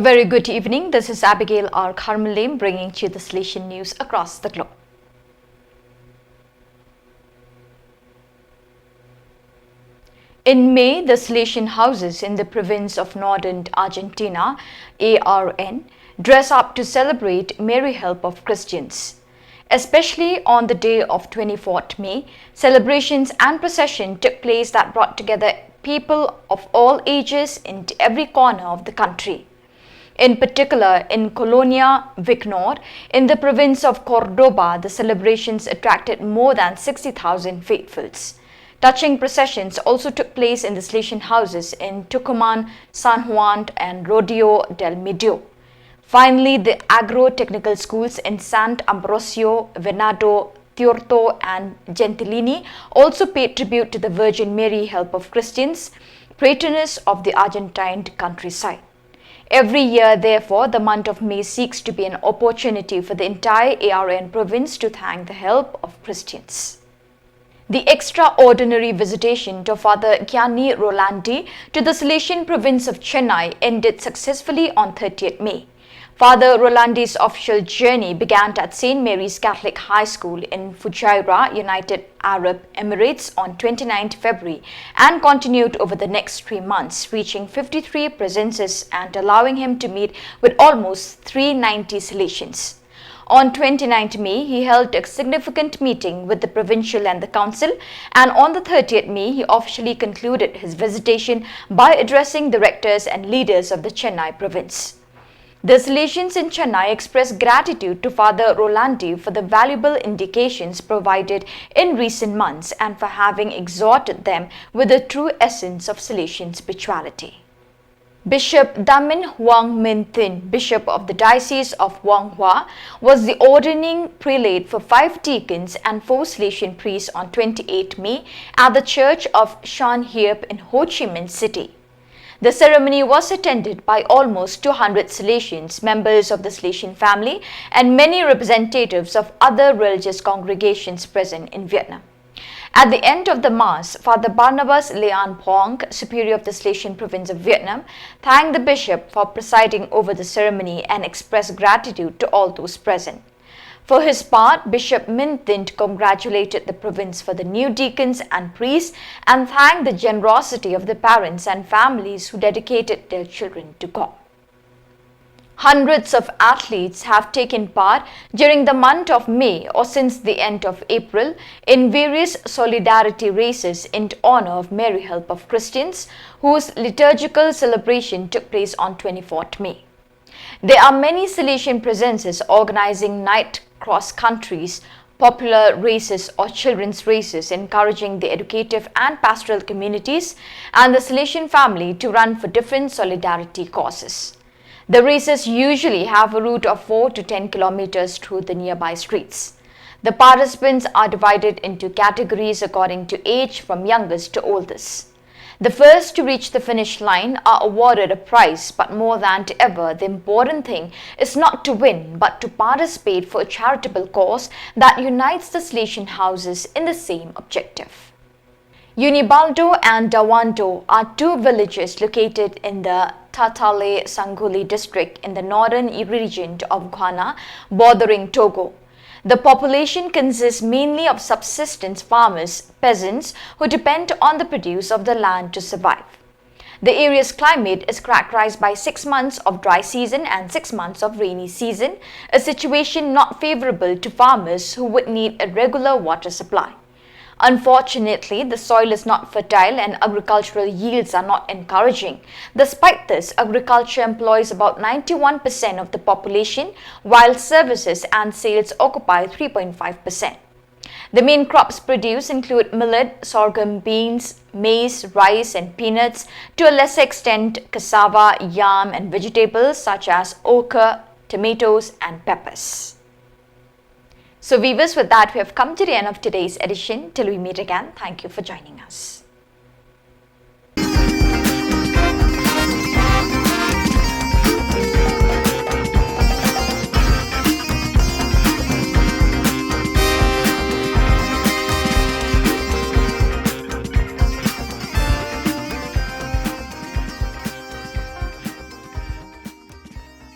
A very good evening. This is Abigail R. Carmelim bringing to you the Salesian news across the globe. In May, the Salesian houses in the province of Northern Argentina, ARN, dress up to celebrate Merry Help of Christians. Especially on the day of 24th May, celebrations and procession took place that brought together people of all ages in every corner of the country. In particular, in Colonia Vicnor, in the province of Cordoba, the celebrations attracted more than 60,000 faithfuls. Touching processions also took place in the Salesian houses in Tucumán, San Juan and Rodeo del Medio. Finally, the agro-technical schools in Sant Ambrosio, Venado, Tiorto and Gentilini also paid tribute to the Virgin Mary Help of Christians, patroness of the Argentine countryside. Every year, therefore, the month of May seeks to be an opportunity for the entire ARN province to thank the help of Christians. The extraordinary visitation of Father Gianni Rolandi to the Salesian province of Chennai ended successfully on 30th May. Father Rolandi's official journey began at St. Mary's Catholic High School in Fujairah, United Arab Emirates on 29th February and continued over the next 3 months, reaching 53 presences and allowing him to meet with almost 390 Salesians. On 29th May, he held a significant meeting with the provincial and the council, and on the 30th May, he officially concluded his visitation by addressing the rectors and leaders of the Chennai province. The Salesians in Chennai expressed gratitude to Father Rolandi for the valuable indications provided in recent months and for having exhorted them with the true essence of Salesian spirituality. Bishop Damin Huang Min Thin, Bishop of the Diocese of Wang Hua, was the ordaining prelate for 5 deacons and 4 Salesian priests on 28 May at the Church of Shan Hiep in Ho Chi Minh City. The ceremony was attended by almost 200 Salesians, members of the Salesian family, and many representatives of other religious congregations present in Vietnam. At the end of the Mass, Father Barnabas Leon Pong, Superior of the Salesian province of Vietnam, thanked the bishop for presiding over the ceremony and expressed gratitude to all those present. For his part, Bishop Min Tint congratulated the province for the new deacons and priests and thanked the generosity of the parents and families who dedicated their children to God. Hundreds of athletes have taken part during the month of May or since the end of April in various solidarity races in honor of Mary Help of Christians, whose liturgical celebration took place on 24th May. There are many Salesian presences organizing night cross countries, popular races or children's races, encouraging the educative and pastoral communities and the Salesian family to run for different solidarity causes. The races usually have a route of 4 to 10 kilometers through the nearby streets. The participants are divided into categories according to age from youngest to oldest. The first to reach the finish line are awarded a prize, but more than ever, the important thing is not to win, but to participate for a charitable cause that unites the Salesian houses in the same objective. Unibaldo and Dawando are 2 villages located in the Tatale Sanguli district in the northern region of Ghana, bordering Togo. The population consists mainly of subsistence farmers, peasants who depend on the produce of the land to survive. The area's climate is characterized by 6 months of dry season and 6 months of rainy season, a situation not favorable to farmers who would need a regular water supply. Unfortunately, the soil is not fertile and agricultural yields are not encouraging. Despite this, agriculture employs about 91% of the population, while services and sales occupy 3.5%. The main crops produced include millet, sorghum, beans, maize, rice and peanuts, to a lesser extent cassava, yam and vegetables such as okra, tomatoes and peppers. So viewers, with that we have come to the end of today's edition. Till we meet again, thank you for joining us.